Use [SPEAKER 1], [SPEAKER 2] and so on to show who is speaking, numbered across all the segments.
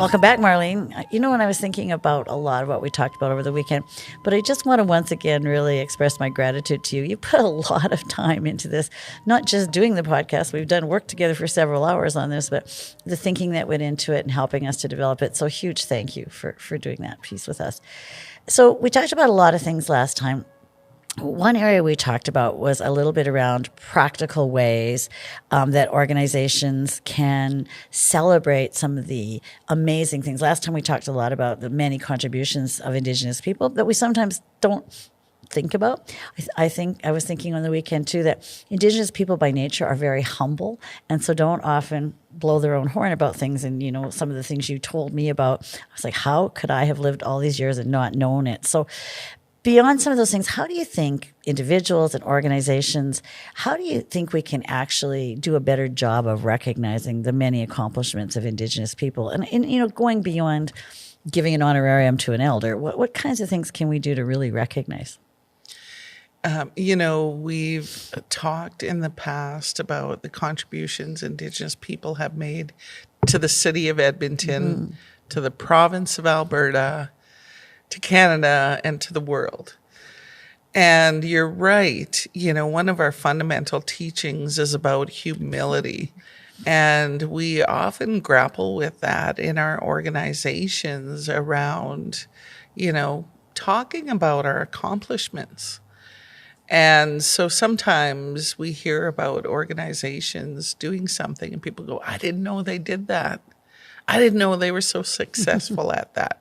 [SPEAKER 1] Welcome back, Marlene. You know, when I was thinking about a lot of what we talked about over the weekend, but I just want to once again really express my gratitude to you. You put a lot of time into this, not just doing the podcast. We've done work together for several hours on this, but the thinking that went into it and helping us to develop it. So huge thank you for doing that piece with us. So we talked about a lot of things last time. One area we talked about was a little bit around practical ways that organizations can celebrate some of the amazing things. Last time we talked a lot about the many contributions of Indigenous people that we sometimes don't think about. I was thinking on the weekend too that Indigenous people by nature are very humble, and so don't often blow their own horn about things. And, you know, some of the things you told me about, I was like, how could I have lived all these years and not known it? So beyond some of those things, how do you think individuals and organizations, how do you think we can actually do a better job of recognizing the many accomplishments of Indigenous people? And you know, going beyond giving an honorarium to an elder, what kinds of things can we do to really recognize?
[SPEAKER 2] You know, we've talked in the past about the contributions Indigenous people have made to the city of Edmonton, to the province of Alberta, to Canada, and to the world. And you're right. You know, one of our fundamental teachings is about humility. And we often grapple with that in our organizations around, you know, talking about our accomplishments. And so sometimes we hear about organizations doing something and people go, I didn't know they did that. I didn't know they were so successful at that.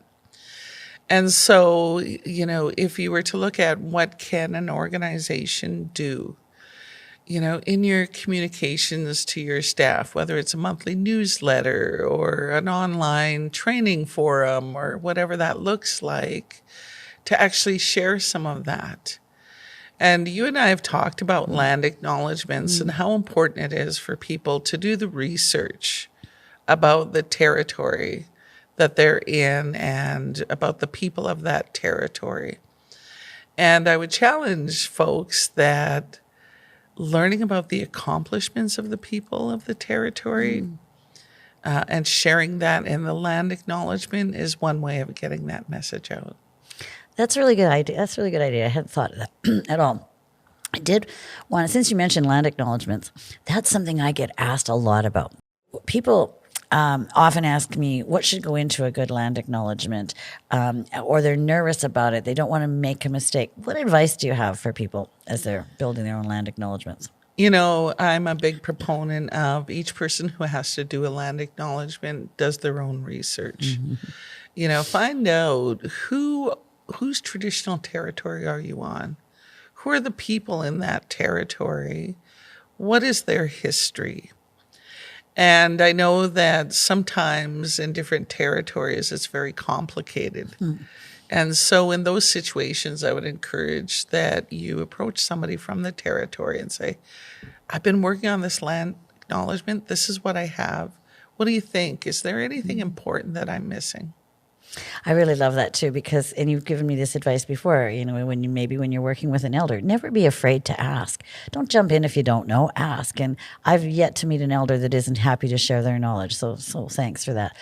[SPEAKER 2] And so, you know, if you were to look at what can an organization do, you know, in your communications to your staff, whether it's a monthly newsletter or an online training forum or whatever that looks like, to actually share some of that. And you and I have talked about land acknowledgements and how important it is for people to do the research about the territory that they're in and about the people of that territory. And I would challenge folks that learning about the accomplishments of the people of the territory and sharing that in the land acknowledgement is one way of getting that message out.
[SPEAKER 1] That's a really good idea. That's a really good idea. I hadn't thought of that at all. I did want to, since you mentioned land acknowledgements, that's something I get asked a lot about. People often ask me what should go into a good land acknowledgement, or they're nervous about it. They don't want to make a mistake. What advice do you have for people as they're building their own land acknowledgements?
[SPEAKER 2] You know, I'm a big proponent of each person who has to do a land acknowledgement does their own research. You know, find out whose traditional territory are you on? Who are the people in that territory? What is their history? And I know that sometimes in different territories, it's very complicated. And so in those situations, I would encourage that you approach somebody from the territory and say, I've been working on this land acknowledgement. This is what I have. What do you think? Is there anything important that I'm missing?
[SPEAKER 1] I really love that too, because, and you've given me this advice before, you know, when you're working with an elder, never be afraid to ask. Don't jump in if you don't know, ask. And I've yet to meet an elder that isn't happy to share their knowledge. So thanks for that.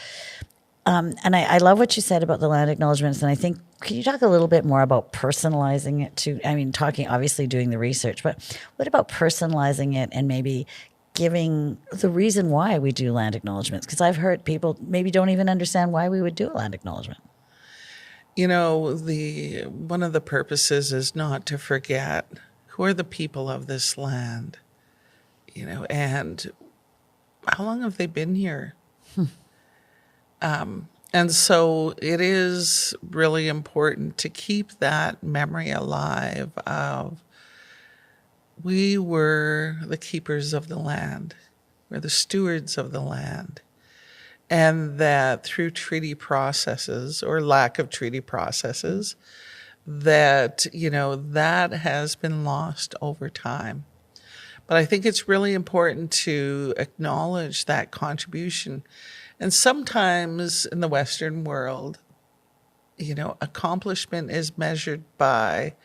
[SPEAKER 1] And I love what you said about the land acknowledgements. And I think, can you talk a little bit more about personalizing it too? I mean, obviously doing the research, but what about personalizing it and maybe giving the reason why we do land acknowledgements? Because I've heard people maybe don't even understand why we would do a land acknowledgement.
[SPEAKER 2] You know, one of the purposes is not to forget who are the people of this land, you know, and how long have they been here? And so it is really important to keep that memory alive of we were the keepers of the land. We're the stewards of the land. And that through treaty processes or lack of treaty processes, that, you know, that has been lost over time. But I think it's really important to acknowledge that contribution. And sometimes in the Western world, you know, accomplishment is measured by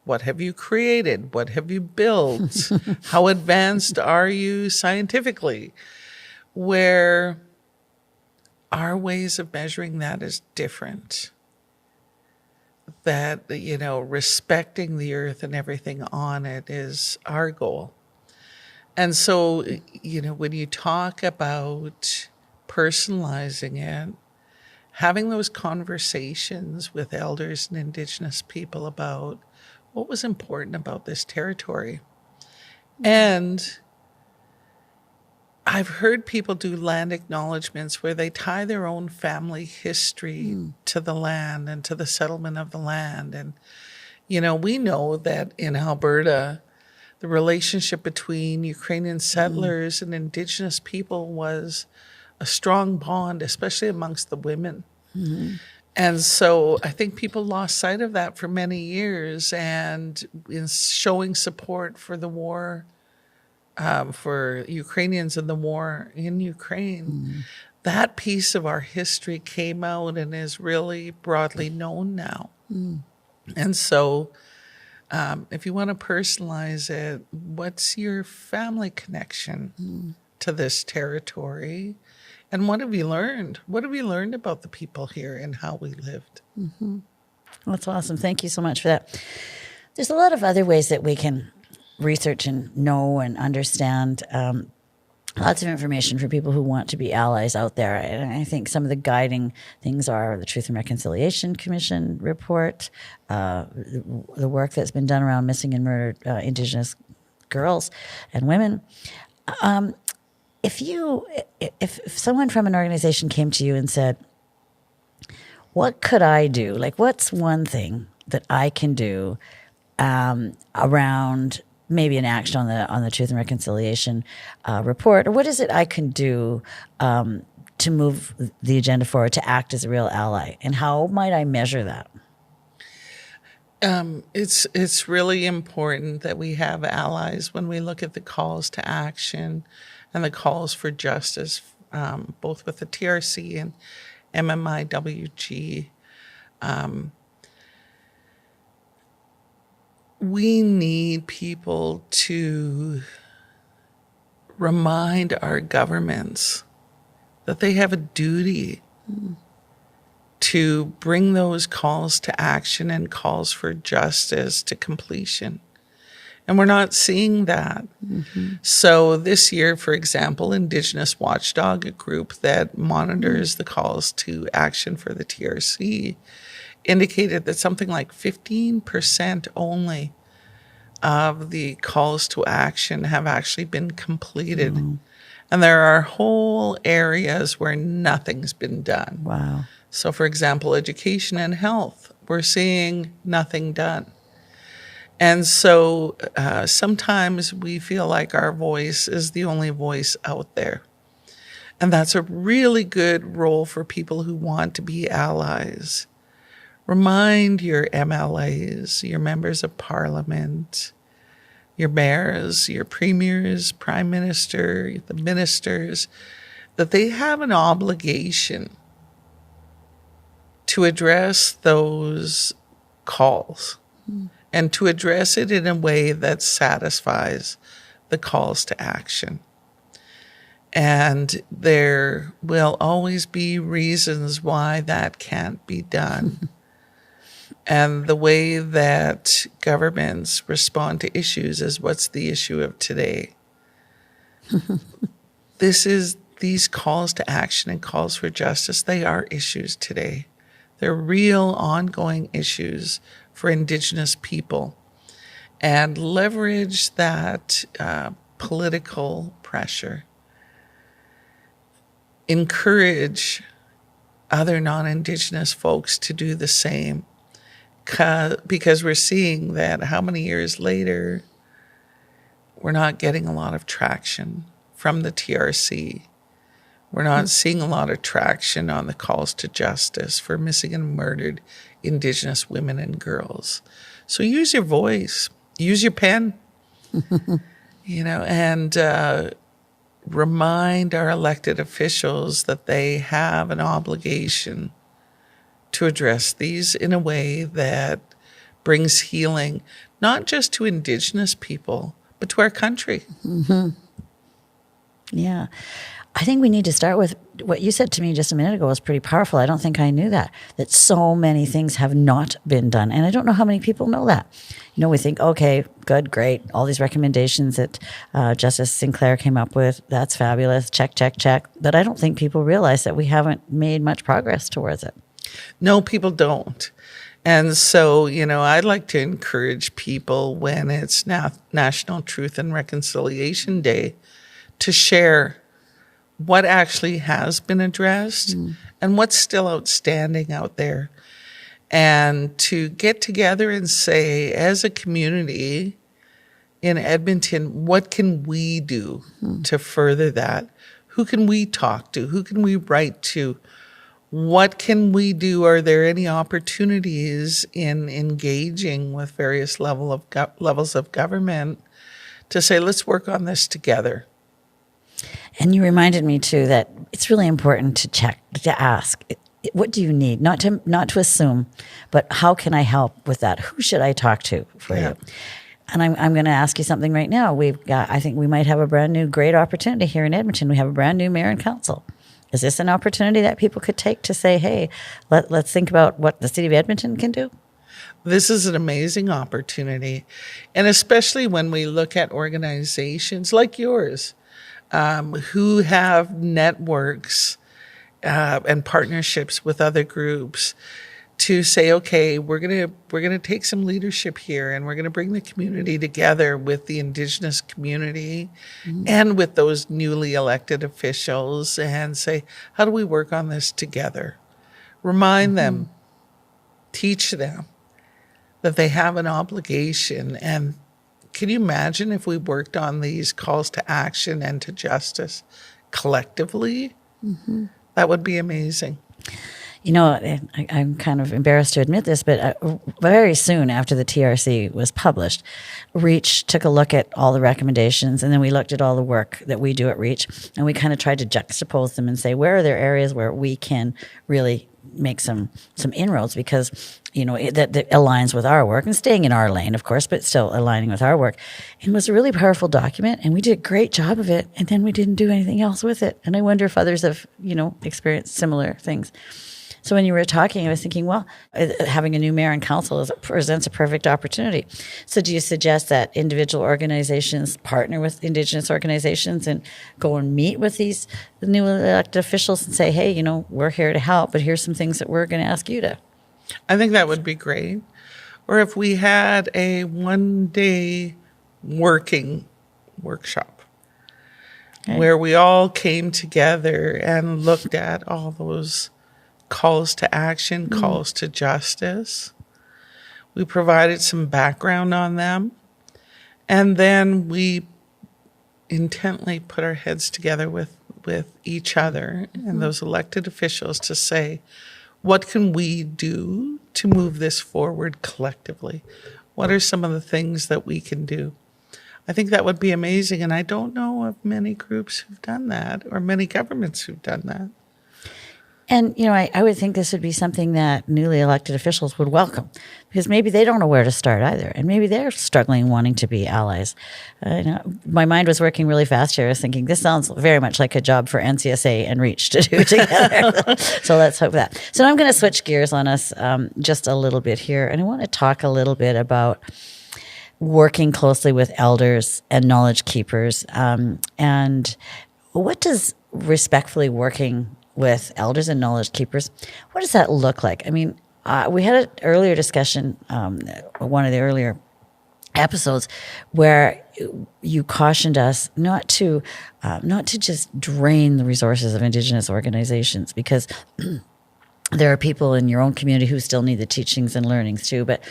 [SPEAKER 2] what have you created? What have you built? How advanced are you scientifically? Where our ways of measuring that is different. That, respecting the earth and everything on it is our goal. And so, when you talk about personalizing it, having those conversations with elders and Indigenous people about what was important about this territory. And I've heard people do land acknowledgements where they tie their own family history to the land and to the settlement of the land. And, we know that in Alberta, the relationship between Ukrainian settlers and Indigenous people was a strong bond, especially amongst the women. And so I think people lost sight of that for many years. And in showing support for the war, for Ukrainians in the war in Ukraine, that piece of our history came out and is really broadly known now. And so if you want to personalize it, what's your family connection to this territory? And what have you learned? What have you learned about the people here and how we lived?
[SPEAKER 1] That's awesome. Thank you so much for that. There's a lot of other ways that we can research and know and understand. Lots of information for people who want to be allies out there. And I think some of the guiding things are the Truth and Reconciliation Commission report, the work that's been done around missing and murdered Indigenous girls and women. If someone from an organization came to you and said, what could I do? Like, what's one thing that I can do around maybe an action on the Truth and Reconciliation report, or what is it I can do to move the agenda forward, to act as a real ally, and how might I measure that?
[SPEAKER 2] It's really important that we have allies when we look at the calls to action and the calls for justice, both with the TRC and MMIWG. We need people to remind our governments that they have a duty to bring those calls to action and calls for justice to completion. And we're not seeing that. So this year, for example, Indigenous Watchdog, a group that monitors the calls to action for the TRC, indicated that something like 15% only of the calls to action have actually been completed. And there are whole areas where nothing's been done.
[SPEAKER 1] Wow.
[SPEAKER 2] So, for example, education and health, we're seeing nothing done. And so sometimes we feel like our voice is the only voice out there. And that's a really good role for people who want to be allies. Remind your MLAs, your members of parliament, your mayors, your premiers, prime minister, the ministers, that they have an obligation to address those calls and to address it in a way that satisfies the calls to action. And there will always be reasons why that can't be done. And the way that governments respond to issues is what's the issue of today. These calls to action and calls for justice, they are issues today. They're real ongoing issues for Indigenous people. And leverage that political pressure. Encourage other non-Indigenous folks to do the same. Because we're seeing that how many years later, we're not getting a lot of traction from the TRC. We're not seeing a lot of traction on the calls to justice for missing and murdered Indigenous women and girls. So use your voice, use your pen, and remind our elected officials that they have an obligation to address these in a way that brings healing, not just to Indigenous people, but to our country.
[SPEAKER 1] Yeah. I think we need to start with what you said to me just a minute ago was pretty powerful. I don't think I knew that so many things have not been done. And I don't know how many people know that. We think, okay, good, great. All these recommendations that Justice Sinclair came up with, that's fabulous. Check, check, check. But I don't think people realize that we haven't made much progress towards it.
[SPEAKER 2] No, people don't. And so, I'd like to encourage people when it's National Truth and Reconciliation Day to share what actually has been addressed and what's still outstanding out there. And to get together and say, as a community in Edmonton, what can we do to further that? Who can we talk to? Who can we write to? What can we do? Are there any opportunities in engaging with various levels of government to say, let's work on this together?
[SPEAKER 1] And you reminded me too that it's really important to ask, what do you need? Not to assume, but how can I help with that? Who should I talk to for you? And I'm going to ask you something right now. I think we might have a brand new great opportunity here in Edmonton. We have a brand new mayor and council. Is this an opportunity that people could take to say, hey, let's think about what the city of Edmonton can do?
[SPEAKER 2] This is an amazing opportunity. And especially when we look at organizations like yours, who have networks and partnerships with other groups to say, okay, we're gonna take some leadership here, and we're gonna bring the community together with the Indigenous community and with those newly elected officials, and say, how do we work on this together? Remind them, teach them that they have an obligation. And can you imagine if we worked on these calls to action and to justice collectively? That would be amazing.
[SPEAKER 1] I'm kind of embarrassed to admit this, but very soon after the TRC was published, REACH took a look at all the recommendations, and then we looked at all the work that we do at REACH, and we kind of tried to juxtapose them and say, where are there areas where we can really make some inroads, because that aligns with our work and staying in our lane, of course, but still aligning with our work. And it was a really powerful document, and we did a great job of it, and then we didn't do anything else with it. And I wonder if others have experienced similar things. So when you were talking, I was thinking, well, having a new mayor and council presents a perfect opportunity. So do you suggest that individual organizations partner with Indigenous organizations and go and meet with these newly elected officials and say, hey, we're here to help, but here's some things that we're going to ask you to?
[SPEAKER 2] I think that would be great. Or if we had a one-day working workshop where we all came together and looked at all those calls to action, calls to justice. We provided some background on them. And then we intently put our heads together with each other and those elected officials to say, what can we do to move this forward collectively? What are some of the things that we can do? I think that would be amazing. And I don't know of many groups who've done that, or many governments who've done that.
[SPEAKER 1] And, I would think this would be something that newly elected officials would welcome, because maybe they don't know where to start either. And maybe they're struggling, wanting to be allies. My mind was working really fast here. I was thinking, this sounds very much like a job for NCSA and REACH to do together. So let's hope that. So now I'm going to switch gears on us just a little bit here. And I want to talk a little bit about working closely with elders and knowledge keepers. And what does respectfully working with elders and knowledge keepers, what does that look like? I mean, we had an earlier discussion, one of the earlier episodes, where you cautioned us not to just drain the resources of Indigenous organizations, because there are people in your own community who still need the teachings and learnings too. But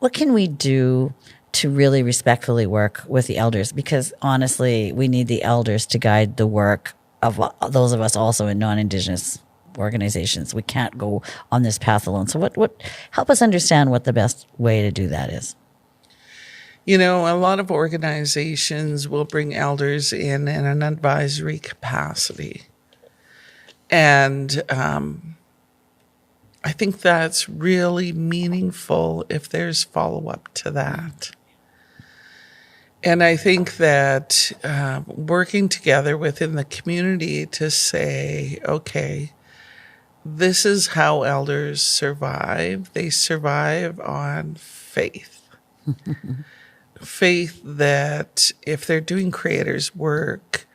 [SPEAKER 1] what can we do to really respectfully work with the elders? Because honestly, we need the elders to guide the work of those of us also in non-Indigenous organizations. We can't go on this path alone. So what help us understand what the best way to do that is.
[SPEAKER 2] A lot of organizations will bring elders in an advisory capacity. And I think that's really meaningful if there's follow-up to that. And I think that working together within the community to say, okay, this is how elders survive. They survive on faith. Faith that if they're doing creators work,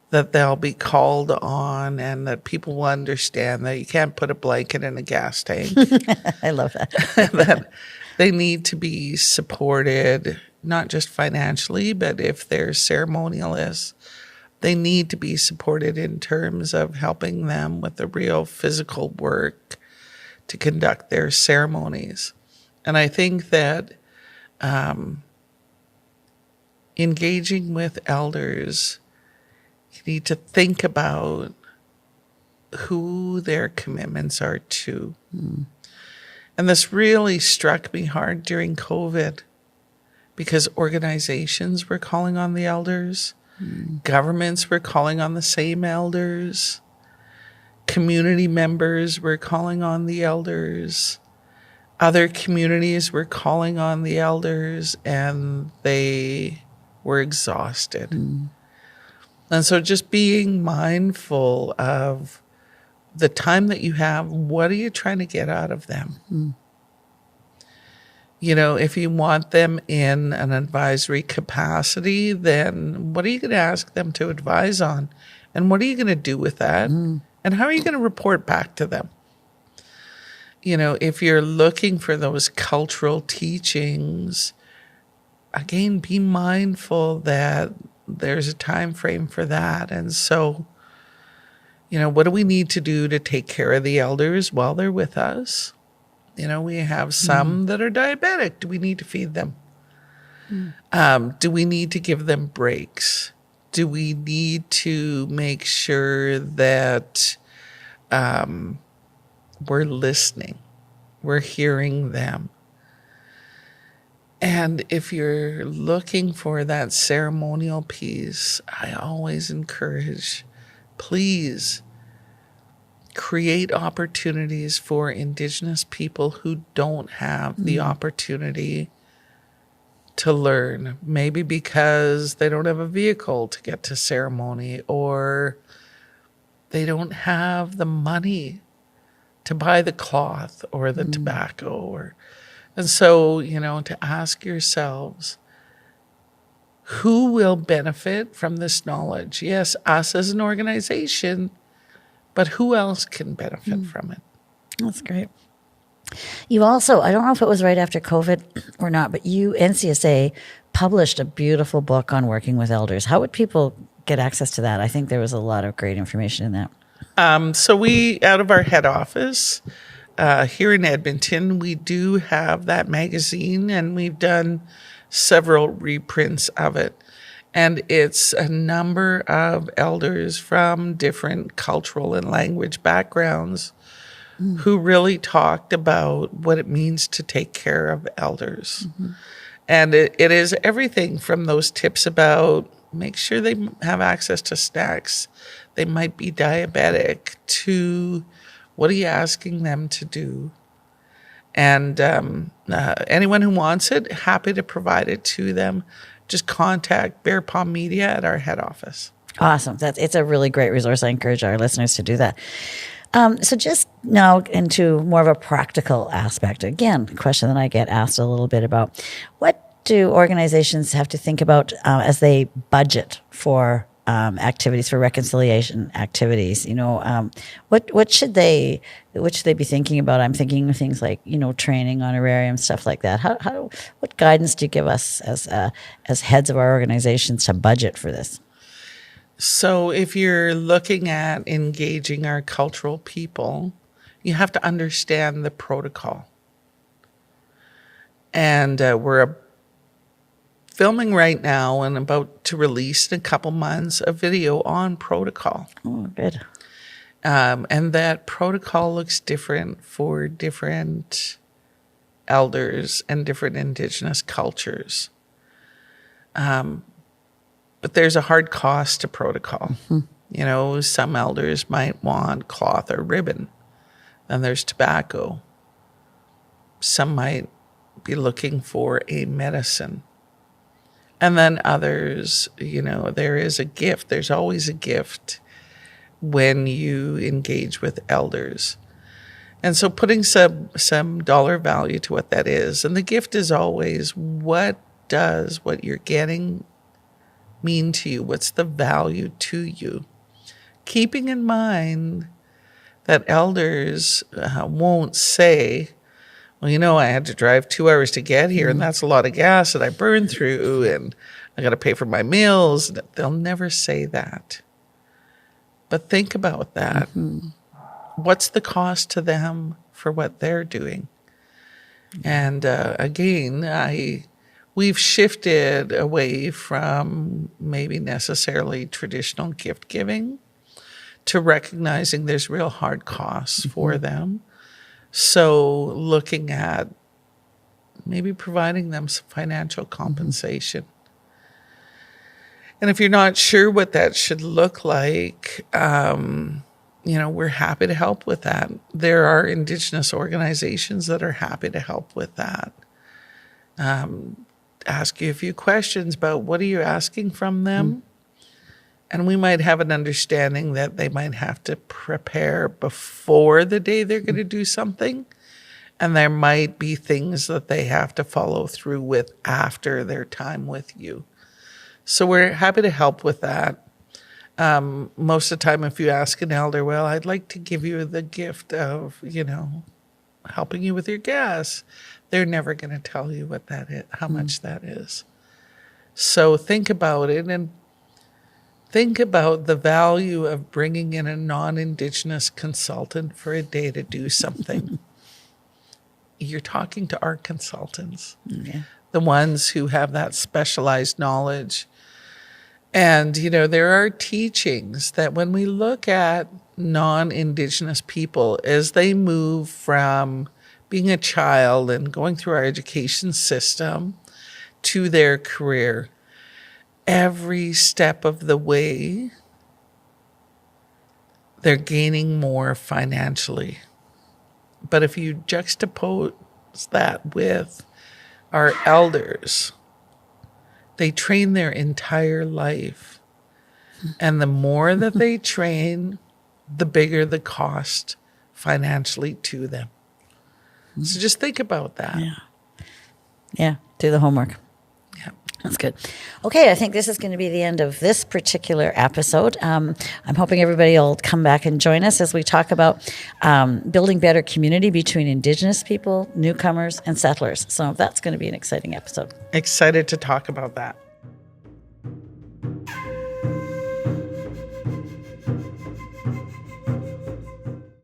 [SPEAKER 2] that they'll be called on and that people will understand that you can't put a blanket in a gas tank.
[SPEAKER 1] I love that.
[SPEAKER 2] That they need to be supported, not just financially, but if they're ceremonialists, they need to be supported in terms of helping them with the real physical work to conduct their ceremonies. And I think that engaging with elders, you need to think about who their commitments are to. And this really struck me hard during COVID because organizations were calling on the elders, governments were calling on the same elders, community members were calling on the elders, other communities were calling on the elders, and they were exhausted. And so just being mindful of the time that you have, what are you trying to get out of them? You know, if you want them in an advisory capacity, then what are you going to ask them to advise on? And what are you going to do with that? And how are you going to report back to them? You know, if you're looking for those cultural teachings, again, be mindful that there's a time frame for that. And so, you know, what do we need to do to take care of the elders while they're with us? You know, we have some that are diabetic. Do we need to feed them? Do we need to give them breaks? Do we need to make sure that we're listening, we're hearing them? And if you're looking for that ceremonial piece, I always encourage, please create opportunities for Indigenous people who don't have the opportunity to learn, maybe because they don't have a vehicle to get to ceremony, or they don't have the money to buy the cloth or the tobacco. And so, you know, to ask yourselves, who will benefit from this knowledge? Yes, us as an organization, but who else can benefit from it?
[SPEAKER 1] That's great. You also, I don't know if it was right after COVID or not, but you, NCSA, published a beautiful book on working with elders. How would people get access to that? I think there was a lot of great information in that.
[SPEAKER 2] So we, out of our head office here in Edmonton, we do have that magazine, and we've done several reprints of it. And it's a number of elders from different cultural and language backgrounds who really talked about what it means to take care of elders. And it is everything from those tips about make sure they have access to snacks, they might be diabetic, to what are you asking them to do? And anyone who wants it, happy to provide it to them. Just contact Bear Paw Media at our head office.
[SPEAKER 1] Awesome. It's a really great resource. I encourage our listeners to do that. So just now into more of a practical aspect. Again, a question that I get asked a little bit about. What do organizations have to think about as they budget for activities, for reconciliation activities? You know, what should they be thinking about? I'm thinking of things like, you know, training, honorarium, stuff like that. What guidance do you give us as heads of our organizations to budget for this?
[SPEAKER 2] So if you're looking at engaging our cultural people, you have to understand the protocol. And we're filming right now and about to release in a couple months a video on protocol.
[SPEAKER 1] Oh, good.
[SPEAKER 2] And that protocol looks different for different elders and different Indigenous cultures. But there's a hard cost to protocol. You know, some elders might want cloth or ribbon. Then there's tobacco. Some might be looking for a medicine. And then others, there is a gift. There's always a gift when you engage with elders. And so putting some dollar value to what that is. And the gift is always, what does what you're getting mean to you? What's the value to you? Keeping in mind that elders won't say, well, I had to drive 2 hours to get here, and that's a lot of gas that I burned through, and I got to pay for my meals. They'll never say that. But think about that. What's the cost to them for what they're doing? And again, we've shifted away from maybe necessarily traditional gift giving to recognizing there's real hard costs for them. So looking at maybe providing them some financial compensation. And if you're not sure what that should look like, we're happy to help with that. There are Indigenous organizations that are happy to help with that. Ask you a few questions about what are you asking from them? And we might have an understanding that they might have to prepare before the day they're going to do something. And there might be things that they have to follow through with after their time with you. So we're happy to help with that. Most of the time, if you ask an elder, well, I'd like to give you the gift of, helping you with your gas, they're never going to tell you what that is, how much that is. So think about it, and think about the value of bringing in a non-Indigenous consultant for a day to do something. You're talking to our consultants, the ones who have that specialized knowledge. And, there are teachings that when we look at non-Indigenous people, as they move from being a child and going through our education system to their career, every step of the way, they're gaining more financially. But if you juxtapose that with our elders, they train their entire life. And the more that they train, the bigger the cost financially to them. So just think about that.
[SPEAKER 1] Yeah. Do the homework.
[SPEAKER 2] Yeah.
[SPEAKER 1] That's good. Okay, I think this is going to be the end of this particular episode. I'm hoping everybody will come back and join us as we talk about building better community between Indigenous people, newcomers, and settlers. So that's going to be an exciting episode.
[SPEAKER 2] Excited to talk about that.